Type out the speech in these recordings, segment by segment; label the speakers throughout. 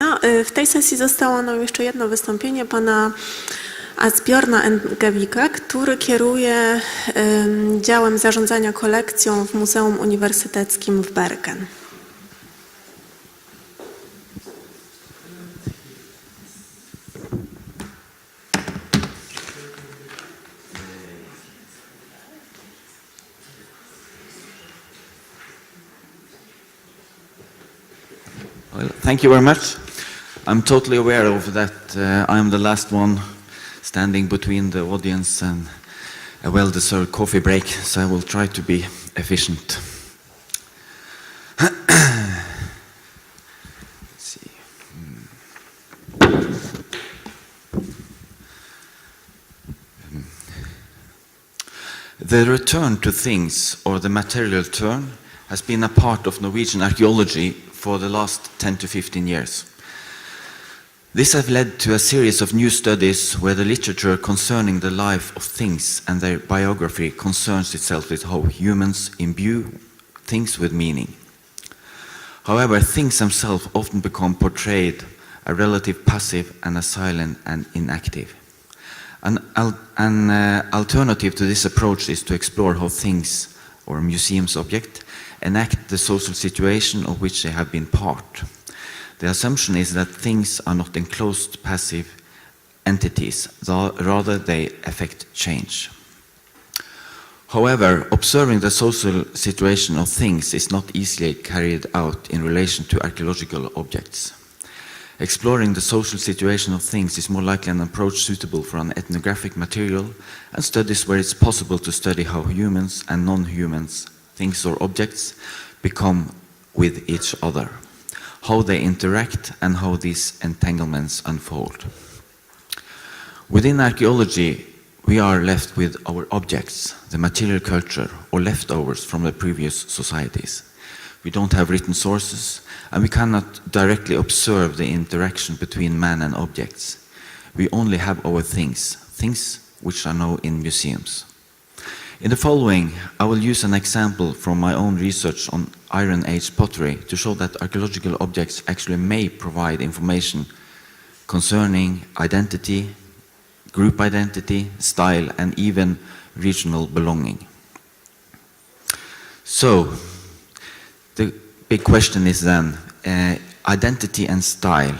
Speaker 1: No, w tej sesji zostało nam jeszcze jedno wystąpienie pana Asbjørna Engevika, który kieruje działem zarządzania kolekcją w Muzeum Uniwersyteckim w Bergen.
Speaker 2: Well, thank you very much. I'm totally aware of that I am the last one standing between the audience and a well-deserved coffee break, so I will try to be efficient. Let's see. The return to things, or the material turn, has been a part of Norwegian archaeology for the last 10 to 15 years. This has led to a series of new studies where the literature concerning the life of things and their biography concerns itself with how humans imbue things with meaning. However, things themselves often become portrayed as relative passive and as silent and inactive. An alternative to this approach is to explore how things, or museum's object, enact the social situation of which they have been part. The assumption is that things are not enclosed passive entities, rather they affect change. However, observing the social situation of things is not easily carried out in relation to archaeological objects. Exploring the social situation of things is more likely an approach suitable for an ethnographic material and studies where it's possible to study how humans and non-humans, things or objects, become with each other, how they interact and how these entanglements unfold. Within archaeology, we are left with our objects, the material culture, or leftovers from the previous societies. We don't have written sources, and we cannot directly observe the interaction between man and objects. We only have our things which are now in museums. In the following, I will use an example from my own research on Iron Age pottery to show that archaeological objects actually may provide information concerning identity, group identity, style, and even regional belonging. So, the big question is then, identity and style.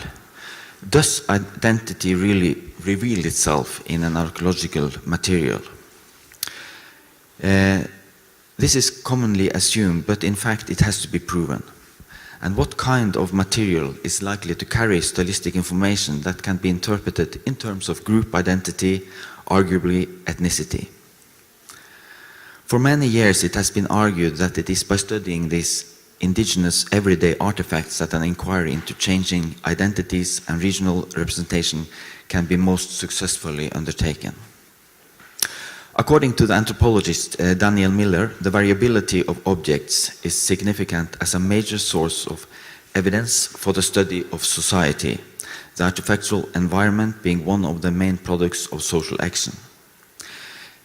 Speaker 2: Does identity really reveal itself in an archaeological material? This is commonly assumed, but in fact it has to be proven. And what kind of material is likely to carry stylistic information that can be interpreted in terms of group identity, arguably ethnicity? For many years it has been argued that it is by studying these indigenous everyday artifacts that an inquiry into changing identities and regional representation can be most successfully undertaken. According to the anthropologist Daniel Miller, the variability of objects is significant as a major source of evidence for the study of society, the artifactual environment being one of the main products of social action.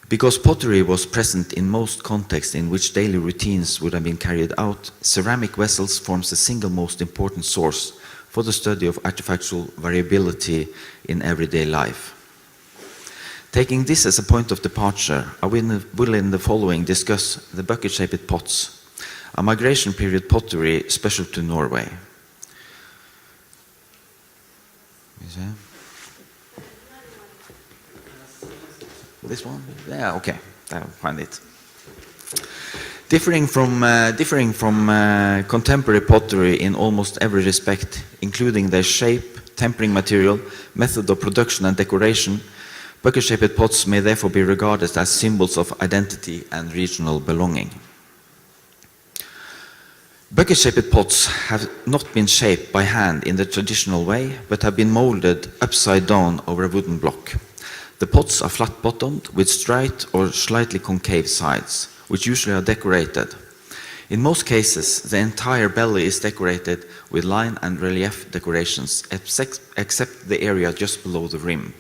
Speaker 2: Because pottery was present in most contexts in which daily routines would have been carried out, ceramic vessels forms the single most important source for the study of artifactual variability in everyday life. Taking this as a point of departure, I will in the following discuss the bucket-shaped pots, a migration period pottery special to Norway. This one? Yeah, okay, I'll find it. Differing from contemporary pottery in almost every respect, including their shape, tempering material, method of production and decoration, bucket-shaped pots may therefore be regarded as symbols of identity and regional belonging. Bucket-shaped pots have not been shaped by hand in the traditional way, but have been molded upside down over a wooden block. The pots are flat-bottomed with straight or slightly concave sides, which usually are decorated. In most cases, the entire belly is decorated with line and relief decorations, except the area just below the rim,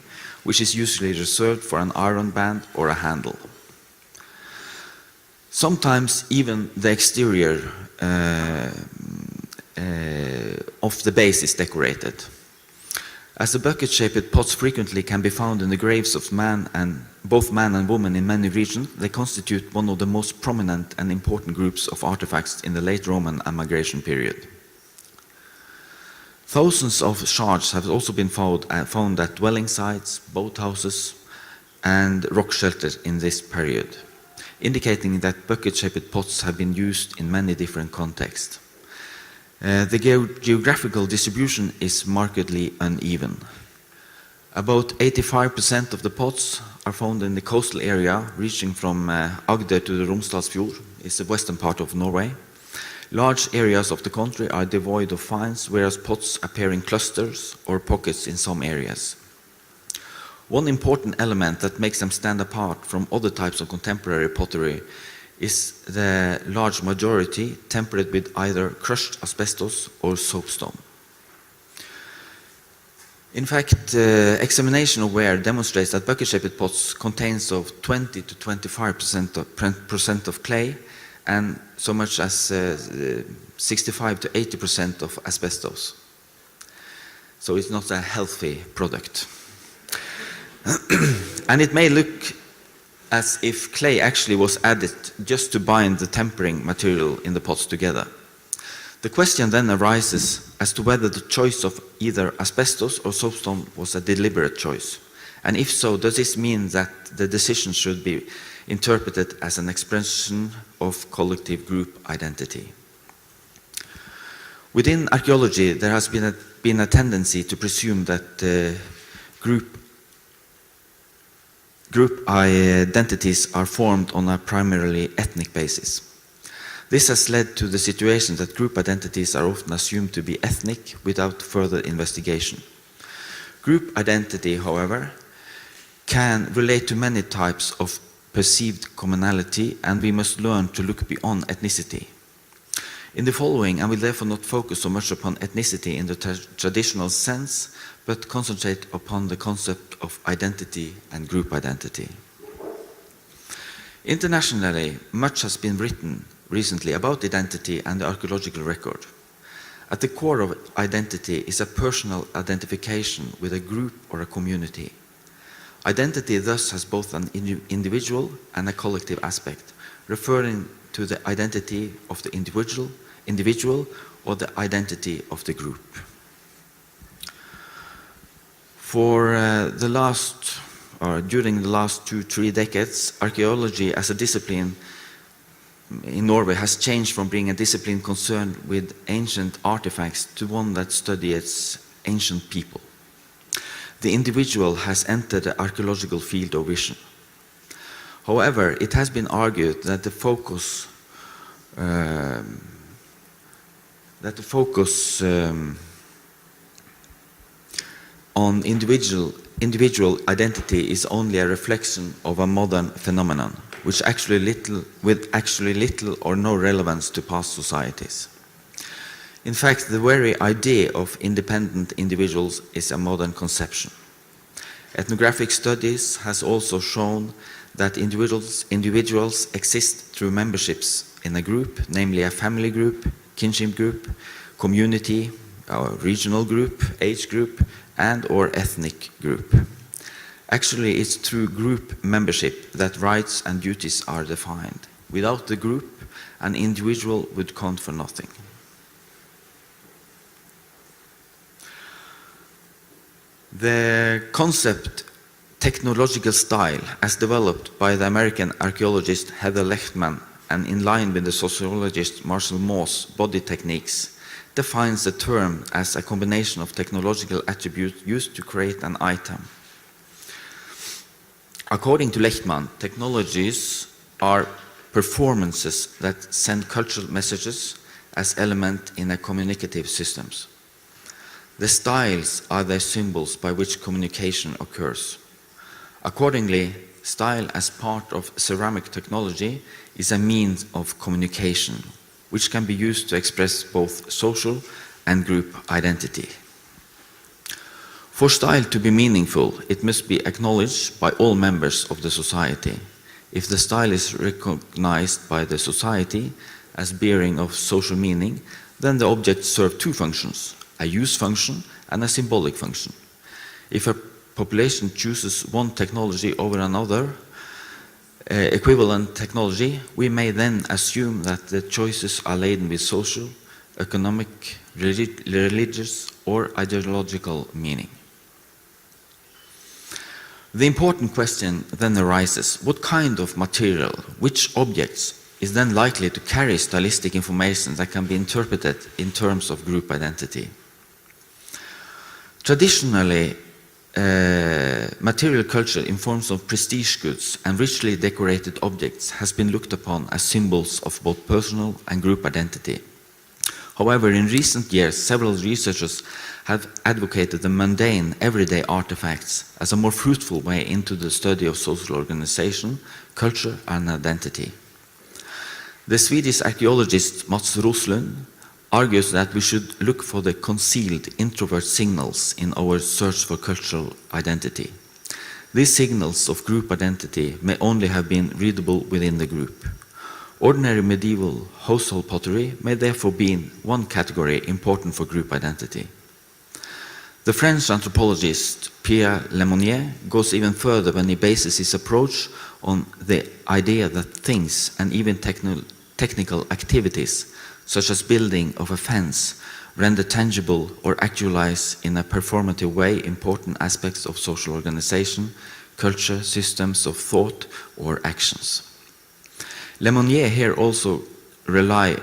Speaker 2: which is usually reserved for an iron band or a handle. Sometimes even the exterior of the base is decorated. As the bucket-shaped pots frequently can be found in the graves of both man and woman in many regions, they constitute one of the most prominent and important groups of artifacts in the late Roman and migration period. Thousands of shards have also been found at dwelling sites, boathouses, and rock shelters in this period, indicating that bucket-shaped pots have been used in many different contexts. The geographical distribution is markedly uneven. About 85% of the pots are found in the coastal area, reaching from Agder to the Romsdalsfjord, is the western part of Norway. Large areas of the country are devoid of finds, whereas pots appear in clusters or pockets in some areas. One important element that makes them stand apart from other types of contemporary pottery is the large majority tempered with either crushed asbestos or soapstone. In fact, examination of wear demonstrates that bucket-shaped pots contains of 20 to 25% of clay and so much as 65 to 80% of asbestos. So it's not a healthy product. And it may look as if clay actually was added just to bind the tempering material in the pots together. The question then arises as to whether the choice of either asbestos or soapstone was a deliberate choice. And if so, does this mean that the decision should be interpreted as an expression of collective group identity? Within archaeology, there has been a tendency to presume that group identities are formed on a primarily ethnic basis. This has led to the situation that group identities are often assumed to be ethnic without further investigation. Group identity, however, can relate to many types of perceived commonality, and we must learn to look beyond ethnicity. In the following, I will therefore not focus so much upon ethnicity in the traditional sense, but concentrate upon the concept of identity and group identity. Internationally, much has been written recently about identity and the archaeological record. At the core of identity is a personal identification with a group or a community. Identity thus has both an individual and a collective aspect, referring to the identity of the individual or the identity of the group. During the last 2-3 decades, archaeology as a discipline in Norway has changed from being a discipline concerned with ancient artifacts to one that studies ancient people. The individual has entered the archaeological field of vision. However, it has been argued that the focus on individual identity is only a reflection of a modern phenomenon, with actually little or no relevance to past societies. In fact, the very idea of independent individuals is a modern conception. Ethnographic studies has also shown that individuals exist through memberships in a group, namely a family group, kinship group, community, or regional group, age group, and or ethnic group. Actually, it's through group membership that rights and duties are defined. Without the group, an individual would count for nothing. The concept technological style, as developed by the American archaeologist Heather Lechtman and in line with the sociologist Marshall Maugh's body techniques, defines the term as a combination of technological attributes used to create an item. According to Lechtman, technologies are performances that send cultural messages as element in a communicative systems. The styles are the symbols by which communication occurs. Accordingly, style as part of ceramic technology is a means of communication, which can be used to express both social and group identity. For style to be meaningful, it must be acknowledged by all members of the society. If the style is recognized by the society as bearing of social meaning, then the objects serve two functions, a use function and a symbolic function. If a population chooses one technology over another, equivalent technology, we may then assume that the choices are laden with social, economic, religious, or ideological meaning. The important question then arises, what kind of material, which objects, is then likely to carry stylistic information that can be interpreted in terms of group identity? Traditionally, material culture in forms of prestige goods and richly decorated objects has been looked upon as symbols of both personal and group identity. However, in recent years, several researchers have advocated the mundane, everyday artifacts as a more fruitful way into the study of social organization, culture, and identity. The Swedish archaeologist Mats Roslund argues that we should look for the concealed introvert signals in our search for cultural identity. These signals of group identity may only have been readable within the group. Ordinary medieval household pottery may therefore be in one category important for group identity. The French anthropologist Pierre Lemonnier goes even further when he bases his approach on the idea that things and even technical activities, such as building of a fence, render tangible or actualize in a performative way important aspects of social organization, culture, systems of thought, or actions. Lemonnier here also rely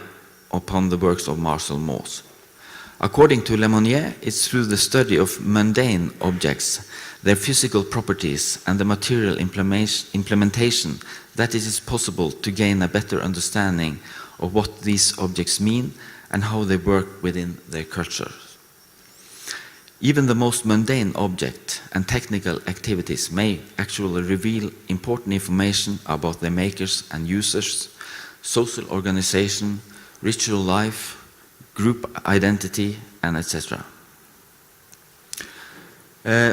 Speaker 2: upon the works of Marcel Mauss. According to Lemonnier, it's through the study of mundane objects, their physical properties, and the material implementation that it is possible to gain a better understanding of what these objects mean and how they work within their culture. Even the most mundane object and technical activities may actually reveal important information about their makers and users, social organization, ritual life, group identity, and etc.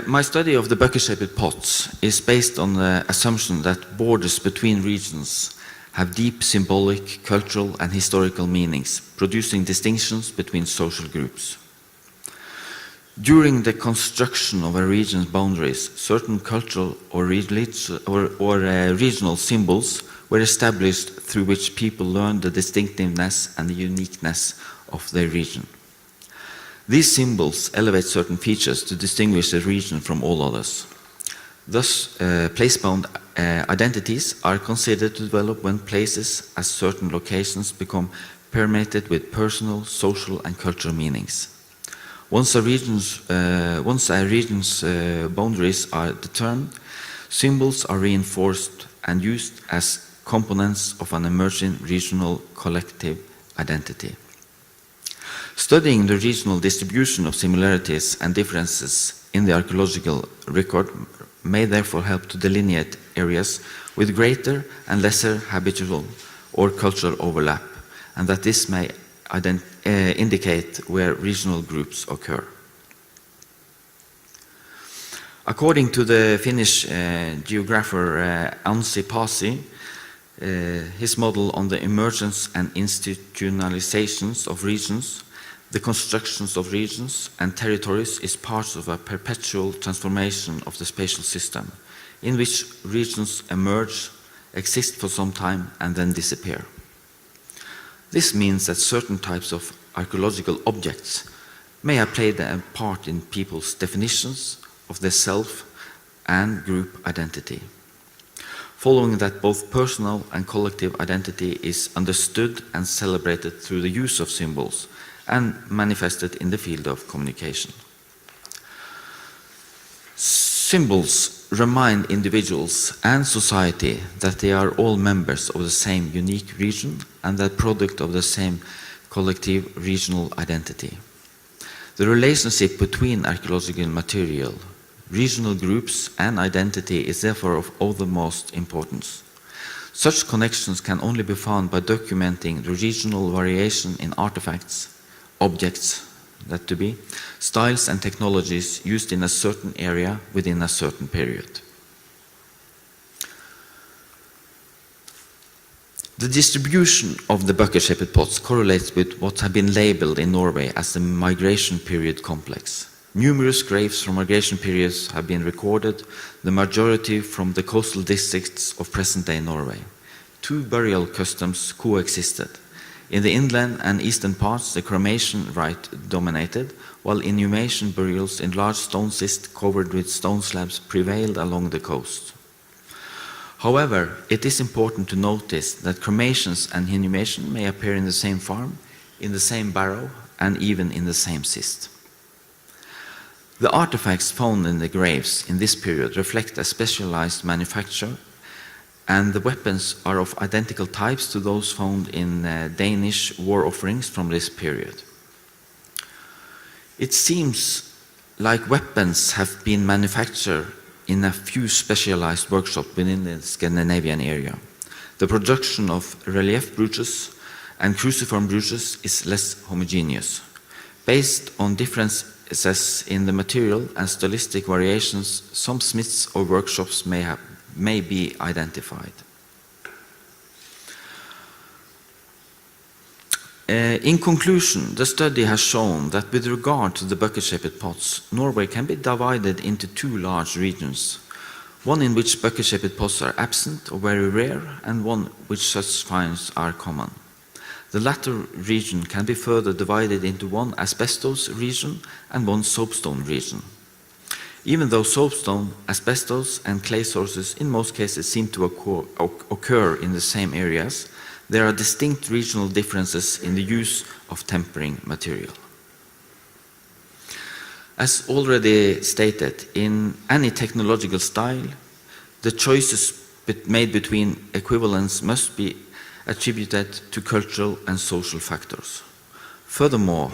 Speaker 2: My study of the bucket-shaped pots is based on the assumption that borders between regions have deep symbolic, cultural, and historical meanings, producing distinctions between social groups. During the construction of a region's boundaries, certain cultural or regional symbols were established through which people learned the distinctiveness and the uniqueness of their region. These symbols elevate certain features to distinguish a region from all others. Thus, place-bound identities are considered to develop when places as certain locations become permeated with personal, social, and cultural meanings. Once a region's boundaries are determined, symbols are reinforced and used as components of an emerging regional collective identity. Studying the regional distribution of similarities and differences in the archaeological record may therefore help to delineate areas with greater and lesser habitual or cultural overlap, and that this may indicate where regional groups occur. According to the Finnish geographer Anssi Pasi, his model on the emergence and institutionalizations of regions, the constructions of regions and territories is part of a perpetual transformation of the spatial system, in which regions emerge, exist for some time, and then disappear. This means that certain types of archaeological objects may have played a part in people's definitions of their self and group identity. Following that both personal and collective identity is understood and celebrated through the use of symbols and manifested in the field of communication. Symbols remind individuals and society that they are all members of the same unique region and that product of the same collective regional identity. The relationship between archaeological material, regional groups, and identity is therefore of utmost importance. Such connections can only be found by documenting the regional variation in artifacts, objects, that to be, styles and technologies used in a certain area within a certain period. The distribution of the bucket-shaped pots correlates with what have been labeled in Norway as the migration period complex. Numerous graves from migration periods have been recorded, the majority from the coastal districts of present-day Norway. Two burial customs coexisted. In the inland and eastern parts, the cremation rite dominated, while inhumation burials in large stone cists covered with stone slabs prevailed along the coast. However, it is important to notice that cremations and inhumation may appear in the same farm, in the same barrow, and even in the same cist. The artifacts found in the graves in this period reflect a specialized manufacture, and the weapons are of identical types to those found in Danish war offerings from this period. It seems like weapons have been manufactured in a few specialized workshops within the Scandinavian area. The production of relief brooches and cruciform brooches is less homogeneous. Based on differences in the material and stylistic variations, some smiths or workshops may be identified. In conclusion, the study has shown that with regard to the bucket-shaped pots, Norway can be divided into two large regions, one in which bucket-shaped pots are absent or very rare, and one which such finds are common. The latter region can be further divided into one asbestos region and one soapstone region. Even though soapstone, asbestos, and clay sources in most cases seem to occur in the same areas, there are distinct regional differences in the use of tempering material. As already stated, in any technological style, the choices made between equivalents must be attributed to cultural and social factors. Furthermore,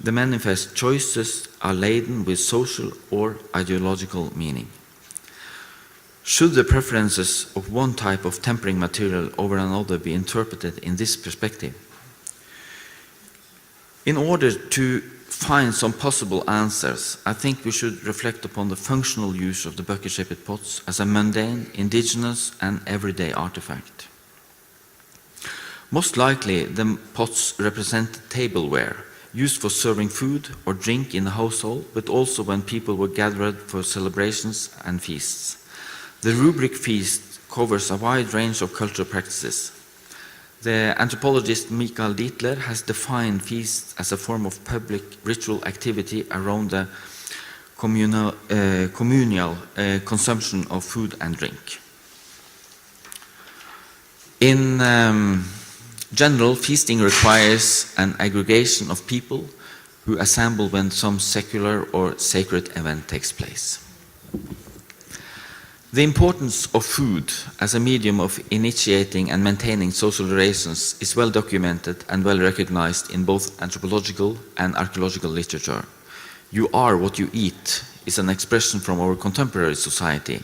Speaker 2: the manifest choices are laden with social or ideological meaning. Should the preferences of one type of tempering material over another be interpreted in this perspective? In order to find some possible answers, I think we should reflect upon the functional use of the bucket-shaped pots as a mundane, indigenous, and everyday artifact. Most likely, the pots represent tableware, used for serving food or drink in the household, but also when people were gathered for celebrations and feasts. The rubric feast covers a wide range of cultural practices. The anthropologist Michael Dietler has defined feasts as a form of public ritual activity around the communal consumption of food and drink. In general, feasting requires an aggregation of people who assemble when some secular or sacred event takes place. The importance of food as a medium of initiating and maintaining social relations is well documented and well recognized in both anthropological and archaeological literature. You are what you eat is an expression from our contemporary society,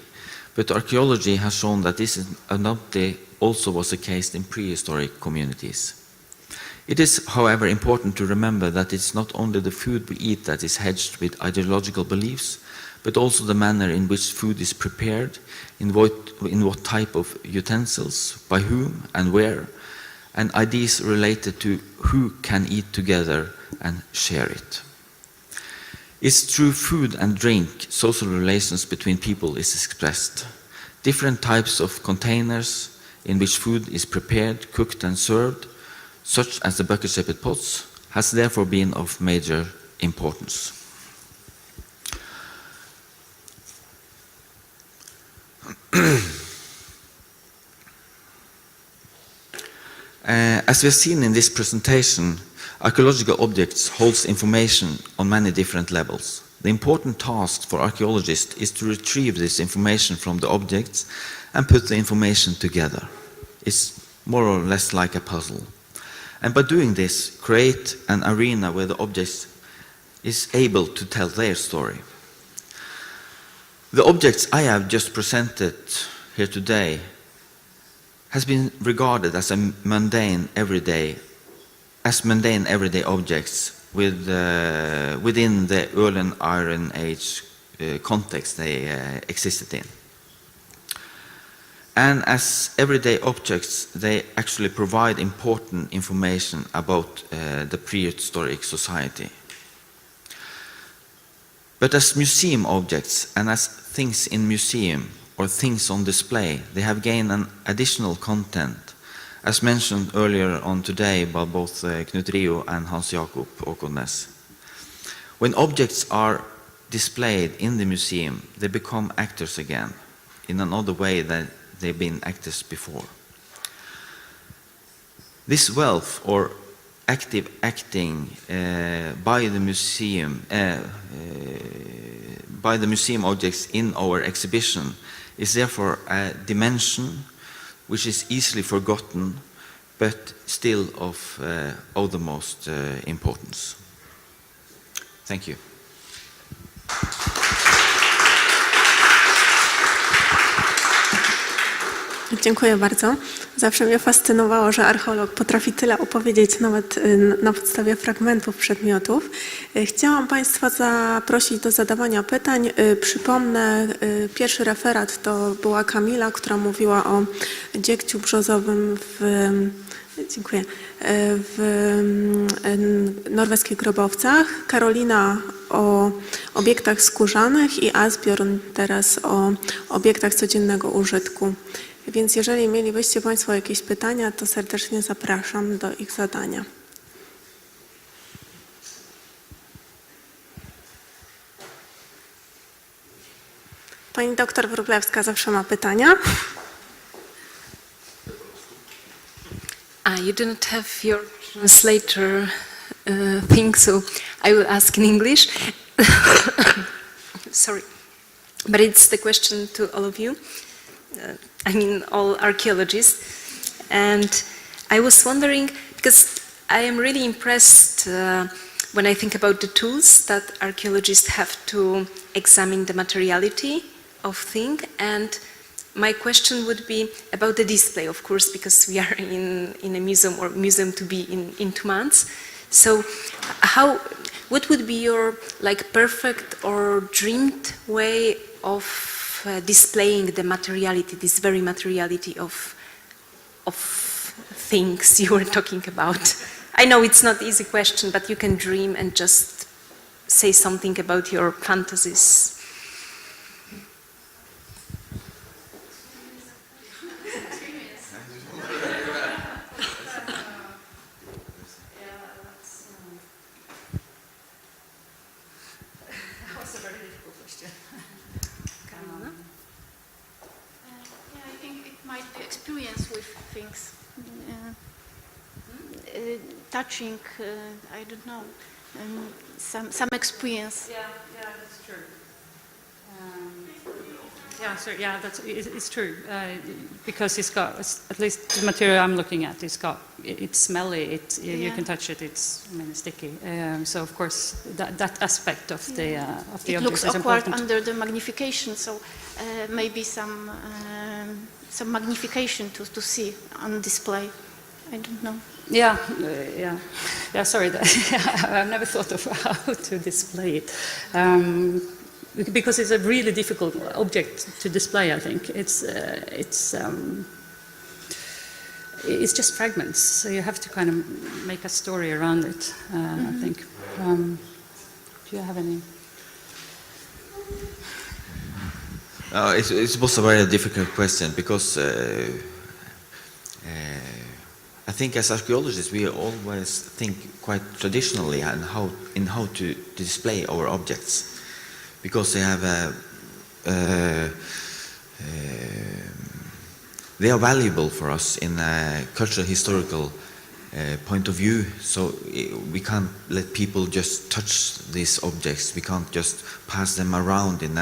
Speaker 2: but archaeology has shown that this undoubtedly also was the case in prehistoric communities. It is, however, important to remember that it's not only the food we eat that is hedged with ideological beliefs, but also the manner in which food is prepared, in what type of utensils, by whom and where, and ideas related to who can eat together and share it. It's through food and drink social relations between people is expressed. Different types of containers in which food is prepared, cooked and served, such as the bucket-shaped pots, has therefore been of major importance. As we have seen in this presentation, archaeological objects holds information on many different levels. The important task for archaeologists is to retrieve this information from the objects and put the information together. It's more or less like a puzzle. And by doing this, create an arena where the object is able to tell their story. The objects I have just presented here today has been regarded as mundane everyday objects within the early Iron Age context they existed in. And as everyday objects, they actually provide important information about the prehistoric society. But as museum objects and as things in museum or things on display, they have gained an additional content, as mentioned earlier on today by both Knut Rio and Hans Jakob Åkånes. When objects are displayed in the museum, they become actors again, in another way than they've been actors before. This wealth, or active acting by the museum objects in our exhibition, is therefore a dimension which is easily forgotten, but still of utmost importance. Thank you.
Speaker 1: Dziękuję bardzo. Zawsze mnie fascynowało, że archeolog potrafi tyle opowiedzieć nawet na podstawie fragmentów przedmiotów. Chciałam Państwa zaprosić do zadawania pytań. Przypomnę, pierwszy referat to była Kamila, która mówiła o dziegciu brzozowym w norweskich grobowcach, Karolina o obiektach skórzanych i Asbjørn teraz o obiektach codziennego użytku. Więc jeżeli mielibyście Państwo jakieś pytania, to serdecznie zapraszam do ich zadania. Pani doktor Wróblewska zawsze ma pytania.
Speaker 3: You do not have your translator thing, so I will ask in English. Sorry. But it's the question to all of you. I mean, all archaeologists. And I was wondering, because I am really impressed when I think about the tools that archaeologists have to examine the materiality of things. And my question would be about the display, of course, because we are in a museum, or museum to be in 2 months. So what would be your perfect or dreamed way of displaying the materiality, this very materiality of things you were talking about? I know it's not an easy question, but you can dream and just say something about your fantasies.
Speaker 4: Touching, I don't know, some experience.
Speaker 5: Yeah, that's true. It's true because it's got, at least the material I'm looking at, it's smelly. You can touch it. It's sticky. So of course that aspect of the object is important.
Speaker 4: It looks awkward under the magnification. So maybe some magnification to see on display. I don't know.
Speaker 5: Yeah. Sorry, I've never thought of how to display it, because it's a really difficult object to display. I think it's just fragments, so you have to kind of make a story around it. I think. Do you have any?
Speaker 2: It was a very difficult question because. I think as archaeologists we always think quite traditionally on how to display our objects, because they have they are valuable for us in a cultural historical point of view. So we can't let people just touch these objects. We can't just pass them around in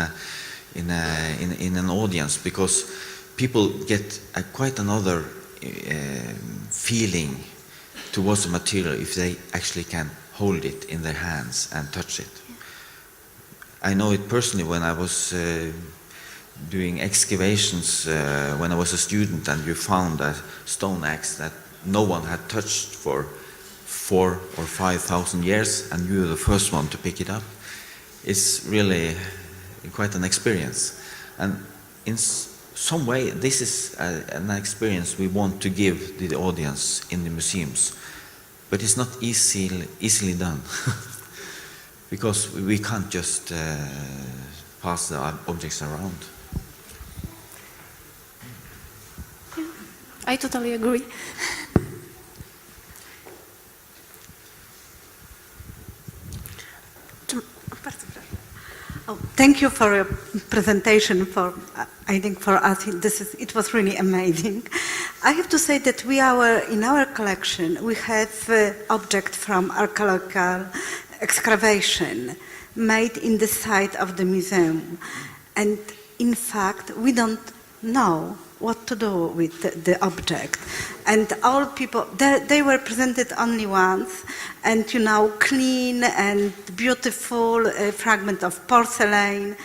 Speaker 2: an audience, because people get quite another feeling towards the material if they actually can hold it in their hands and touch it. I know it personally when I was doing excavations when I was a student, and you found a stone axe that no one had touched for 4,000 or 5,000 years, and you were the first one to pick it up. It's really quite an experience. And some way, this is an experience we want to give the audience in the museums, but it's not easily done because we can't just pass the objects around.
Speaker 4: I totally agree.
Speaker 1: Bardzo proszę.
Speaker 6: Oh, thank you for your presentation. I think for us it was really amazing. I have to say that in our collection we have object from archaeological excavation made in the site of the museum, and in fact we don't know what to do with the object. And all people, they were presented only once, and clean and beautiful fragment of porcelain.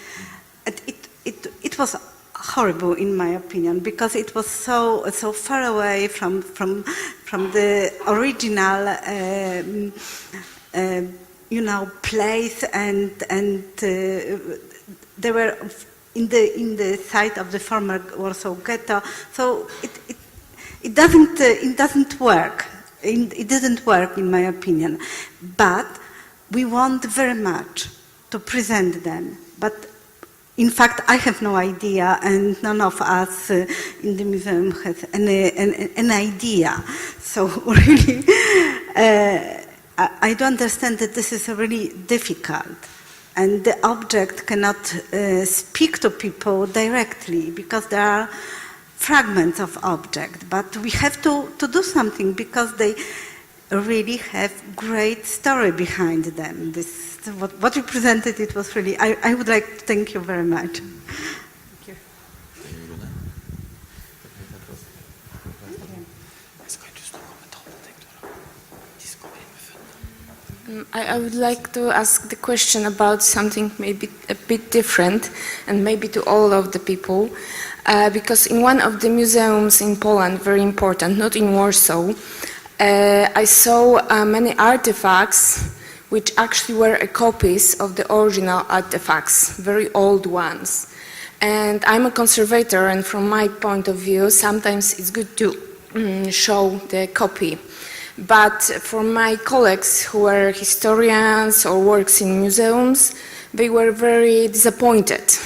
Speaker 6: And it was horrible in my opinion, because it was so far away from the original place, and they were in the site of the former Warsaw Ghetto, so it doesn't work. It didn't work in my opinion. But we want very much to present them. But in fact, I have no idea, and none of us in the museum has an idea. So really, I do understand that this is really difficult. And the object cannot speak to people directly because there are fragments of object. But we have to do something because they really have great story behind them. What you presented, it was really, I would like to thank you very much.
Speaker 5: Thank you.
Speaker 7: I would like to ask the question about something maybe a bit different, and maybe to all of the people, because in one of the museums in Poland, very important, not in Warsaw, I saw many artifacts which actually were copies of the original artifacts, very old ones. And I'm a conservator, and from my point of view, sometimes it's good to show the copy. But for my colleagues who are historians or works in museums, they were very disappointed.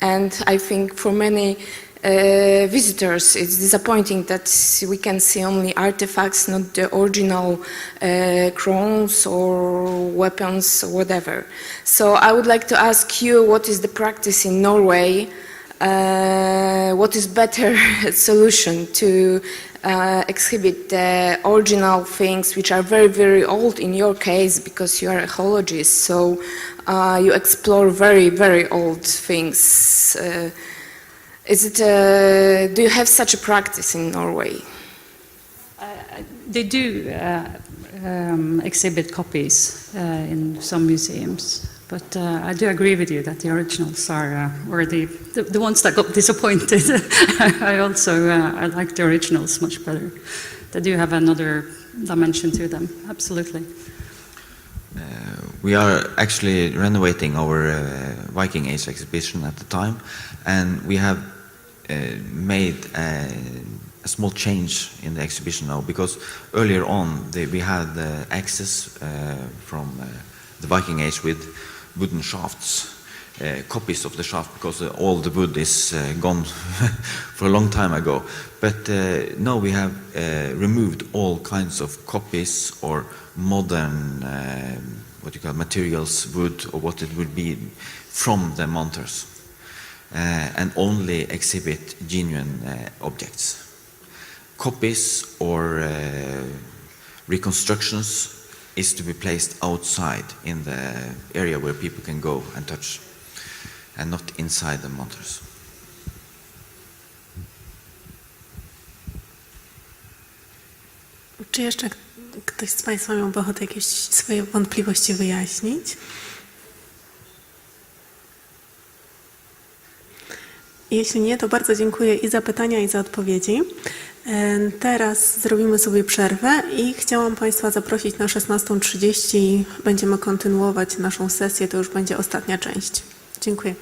Speaker 7: And I think for many visitors it's disappointing that we can see only artifacts, not the original crowns or weapons or whatever. So I would like to ask you, what is the practice in Norway? What is better solution to exhibit the original things which are very, very old in your case, because you are a archaeologist, so you explore very, very old things. Do you have such a practice in Norway?
Speaker 5: They do exhibit copies in some museums, but I do agree with you that the originals are, or the ones that got disappointed. I like the originals much better. They do have another dimension to them, absolutely.
Speaker 2: We are actually renovating our Viking Age exhibition at the time, and we have made a small change in the exhibition now, because earlier on we had access from the Viking Age with wooden shafts, copies of the shaft, because all the wood is gone for a long time ago. But now we have removed all kinds of copies or modern what you call materials, wood or what it would be, from the monters, and only exhibit genuine objects. Copies or reconstructions is to be placed outside in the area where people can go and touch, and not inside the monters.
Speaker 1: Czy jeszcze ktoś z Państwa miałby ochotę jakieś swoje wątpliwości wyjaśnić? Jeśli nie, to bardzo dziękuję i za pytania, i za odpowiedzi. Teraz zrobimy sobie przerwę i chciałam Państwa zaprosić na 16:30. Będziemy kontynuować naszą sesję, to już będzie ostatnia część. Dziękuję.